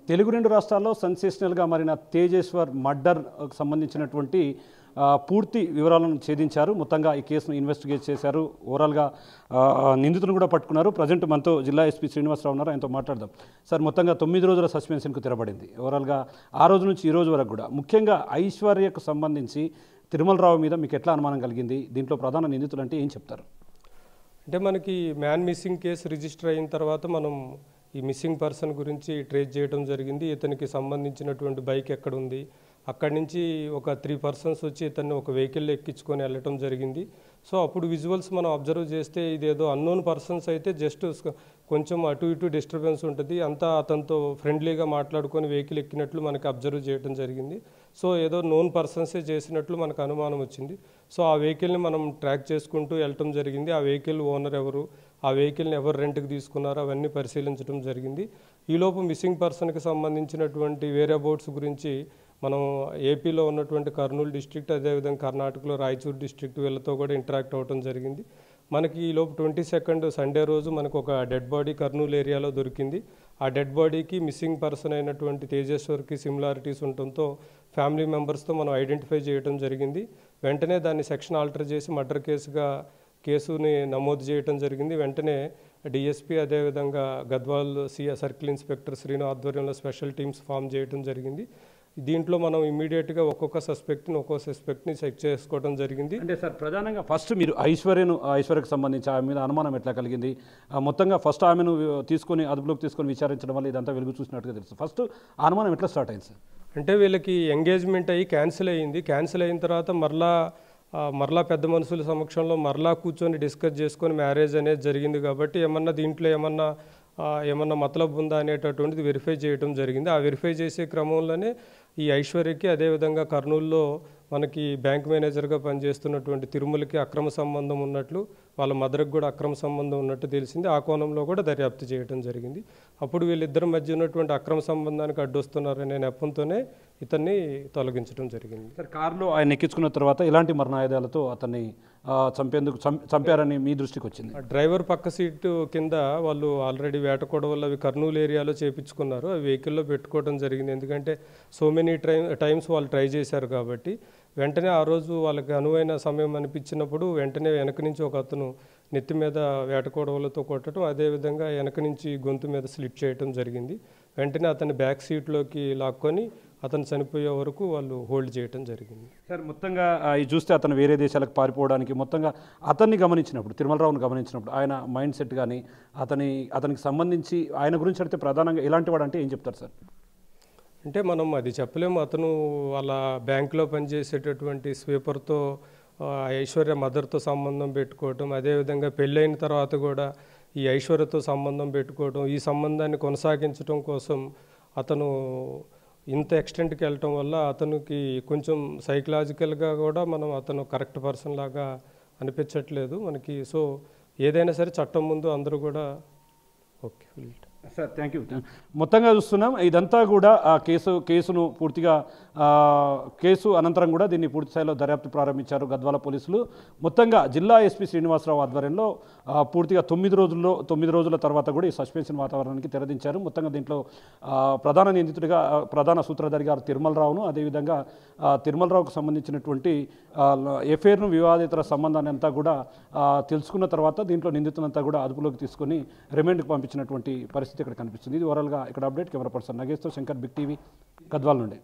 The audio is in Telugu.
తెలుగు రెండు రాష్ట్రాల్లో సెన్సేషనల్గా మారిన తేజేశ్వర్ మర్డర్ సంబంధించినటువంటి పూర్తి వివరాలను ఛేదించారు. మొత్తంగా ఈ కేసును ఇన్వెస్టిగేట్ చేశారు. ఓవరాల్గా నిందితులను కూడా పట్టుకున్నారు. ప్రజెంట్ మనతో జిల్లా ఎస్పీ శ్రీనివాసరావు ఉన్నారు, ఆయనతో మాట్లాడదాం. సార్, మొత్తంగా 9 రోజుల సస్పెన్షన్కు తెరబడింది. ఓవరాల్గా ఆ రోజు నుంచి ఈ రోజు వరకు కూడా ముఖ్యంగా ఐశ్వర్యకు సంబంధించి తిరుమలరావు మీద మీకు ఎట్లా అనుమానం కలిగింది? దీంట్లో ప్రధాన నిందితులు అంటే ఏం చెప్తారు? అంటే మనకి మ్యాన్ మిస్సింగ్ కేసు రిజిస్టర్ అయిన తర్వాత మనం ఈ మిస్సింగ్ పర్సన్ గురించి ట్రేస్ చేయడం జరిగింది. ఇతనికి సంబంధించినటువంటి బైక్ ఎక్కడ ఉంది, అక్కడి నుంచి ఒక 3 పర్సన్స్ వచ్చి ఇతన్ని ఒక వెహికల్లో ఎక్కించుకొని వెళ్ళటం జరిగింది. సో అప్పుడు విజువల్స్ మనం అబ్జర్వ్ చేస్తే ఇదేదో అన్నోన్ పర్సన్స్ అయితే జస్ట్ కొంచెం అటు ఇటు డిస్టర్బెన్స్ ఉంటుంది, అంతా అతనితో ఫ్రెండ్లీగా మాట్లాడుకొని వెహికల్ ఎక్కినట్లు మనకి అబ్జర్వ్ చేయడం జరిగింది. సో ఏదో నోన్ పర్సన్సే చేసినట్లు మనకు అనుమానం వచ్చింది. సో ఆ వెహికల్ని మనం ట్రాక్ చేసుకుంటూ వెళ్ళటం జరిగింది. ఆ వెహికల్ ఓనర్ ఎవరు, ఆ వెహికల్ని ఎవరు రెంట్కి తీసుకున్నారో అవన్నీ పరిశీలించడం జరిగింది. ఈలోపు మిస్సింగ్ పర్సన్కి సంబంధించినటువంటి వేరియబౌట్స్ గురించి మనం ఏపీలో ఉన్నటువంటి కర్నూలు డిస్ట్రిక్ట్, అదేవిధంగా కర్ణాటకలో రాయచూర్ డిస్ట్రిక్ట్ వీళ్ళతో కూడా ఇంటరాక్ట్ అవ్వడం జరిగింది. మనకి ఈలోపు 22 సండే రోజు మనకు ఒక డెడ్ బాడీ కర్నూలు ఏరియాలో దొరికింది. ఆ డెడ్ బాడీకి మిస్సింగ్ పర్సన్ అయినటువంటి తేజేశ్వర్కి సిమిలారిటీస్ ఉండటంతో ఫ్యామిలీ మెంబర్స్తో మనం ఐడెంటిఫై చేయడం జరిగింది. వెంటనే దాన్ని సెక్షన్ ఆల్టర్ చేసి మర్డర్ కేసుని నమోదు చేయడం జరిగింది. వెంటనే డిఎస్పీ అదేవిధంగా గద్వాల్ సర్కిల్ ఇన్స్పెక్టర్ శ్రీను ఆధ్వర్యంలో స్పెషల్ టీమ్స్ ఫామ్ చేయడం జరిగింది. దీంట్లో మనం ఇమీడియట్గా ఒక్కొక్క సస్పెక్ట్ని చెక్ చేసుకోవడం జరిగింది. అంటే సార్, ప్రధానంగా ఫస్ట్ మీరు ఐశ్వర్యకు సంబంధించి ఆమె మీద అనుమానం ఎట్లా కలిగింది? మొత్తంగా ఫస్ట్ ఆమెను అదుపులోకి తీసుకొని విచారించడం వల్ల ఇదంతా వెలుగు చూసినట్టుగా తెలుసు. ఫస్ట్ అనుమానం ఎట్లా స్టార్ట్ అయింది సార్? అంటే వీళ్ళకి ఎంగేజ్మెంట్ అయ్యి క్యాన్సిల్ అయిన తర్వాత మరలా పెద్ద మనుషుల సమక్షంలో మరలా కూర్చొని డిస్కస్ చేసుకొని మ్యారేజ్ అనేది జరిగింది. కాబట్టి దీంట్లో ఏమన్నా మతలబు ఉందా అనేటటువంటిది వెరిఫై చేయడం జరిగింది. ఆ వెరిఫై చేసే క్రమంలోనే ఈ ఐశ్వర్యకి అదేవిధంగా కర్నూలులో మనకి బ్యాంక్ మేనేజర్గా పనిచేస్తున్నటువంటి తిరుమలకి అక్రమ సంబంధం ఉన్నట్లు, వాళ్ళ మదర్కి కూడా అక్రమ సంబంధం ఉన్నట్టు తెలిసింది. ఆ కోణంలో కూడా దర్యాప్తు చేయడం జరిగింది. అప్పుడు వీళ్ళిద్దరి మధ్య ఉన్నటువంటి అక్రమ సంబంధానికి అడ్డొస్తున్నారనే నెపంతోనే ఇతన్ని తొలగించడం జరిగింది. సార్, కారులో ఆయన ఎక్కించుకున్న తర్వాత ఎలాంటి మరణాయుధాలతో అతన్ని చంపారని మీ దృష్టికి వచ్చింది? డ్రైవర్ పక్క సీటు కింద వాళ్ళు ఆల్రెడీ వేటకోవడం వల్ల అవి కర్నూలు ఏరియాలో చేపించుకున్నారు. అవి వెహికల్లో పెట్టుకోవడం జరిగింది. ఎందుకంటే సో మెనీ టైమ్స్ వాళ్ళు ట్రై చేశారు కాబట్టి వెంటనే ఆ రోజు వాళ్ళకి అనువైన సమయం అనిపించినప్పుడు వెంటనే వెనక నుంచి ఒక అతను నెత్తి మీద వేటకోడవలతో కొట్టడం, అదేవిధంగా వెనక నుంచి గొంతు మీద స్లిట్ చేయడం జరిగింది. వెంటనే అతన్ని బ్యాక్ సీట్లోకి లాక్కొని అతను చనిపోయే వరకు వాళ్ళు హోల్డ్ చేయడం జరిగింది. సార్, మొత్తంగా ఇది చూస్తే అతను వేరే దేశాలకు పారిపోవడానికి మొత్తంగా అతన్ని గమనించినప్పుడు, తిరుమలరావును గమనించినప్పుడు ఆయన మైండ్ సెట్ కానీ అతనికి సంబంధించి ఆయన గురించి అడిగితే ప్రధానంగా ఎలాంటి వాడు అంటే ఏం చెప్తారు సార్? అంటే మనం అది చెప్పలేము. అతను వాళ్ళ బ్యాంకులో పనిచేసేటటువంటి స్వీపర్తో ఐశ్వర్య మదర్తో సంబంధం పెట్టుకోవటం, అదేవిధంగా పెళ్ళైన తర్వాత కూడా ఈ ఐశ్వర్యతో సంబంధం పెట్టుకోవడం, ఈ సంబంధాన్ని కొనసాగించడం కోసం అతను ఇంత ఎక్స్టెంట్కి వెళ్ళటం వల్ల అతనికి కొంచెం సైకలాజికల్గా కూడా అతను కరెక్ట్ పర్సన్ లాగా అనిపించట్లేదు మనకి. సో ఏదైనా సరే చట్టం ముందు అందరూ కూడా ఓకే. Sir, thank you. మొత్తంగా చూస్తున్నాం ఇదంతా కూడా కేసును పూర్తిగా కేసు అనంతరం కూడా దీన్ని పూర్తి స్థాయిలో దర్యాప్తు ప్రారంభించారు గద్వాల పోలీసులు. మొత్తంగా జిల్లా ఎస్పీ శ్రీనివాసరావు ఆధ్వర్యంలో పూర్తిగా 9 రోజుల తర్వాత కూడా ఈ సస్పెన్షన్ వాతావరణానికి తెరదించారు. మొత్తంగా దీంట్లో ప్రధాన నిందితుడిగా ప్రధాన సూత్రధారి గారు తిరుమలరావును, అదేవిధంగా తిరుమలరావుకు సంబంధించినటువంటి ఎఫ్ఐఆర్ను వివాదేతర సంబంధాన్ని అంతా కూడా తెలుసుకున్న తర్వాత దీంట్లో నిందితులంతా కూడా అదుపులోకి తీసుకొని రిమాండ్కి పంపించినటువంటి పరిస్థితి ఇక్కడ కనిపిస్తుంది. ఇది ఓవరాల్గా ఇక్కడ అప్డేట్. కెమెరా పర్సన్ నగేష్తో శంకర్, బిగ్ టీవీ, గద్వాల నుండి.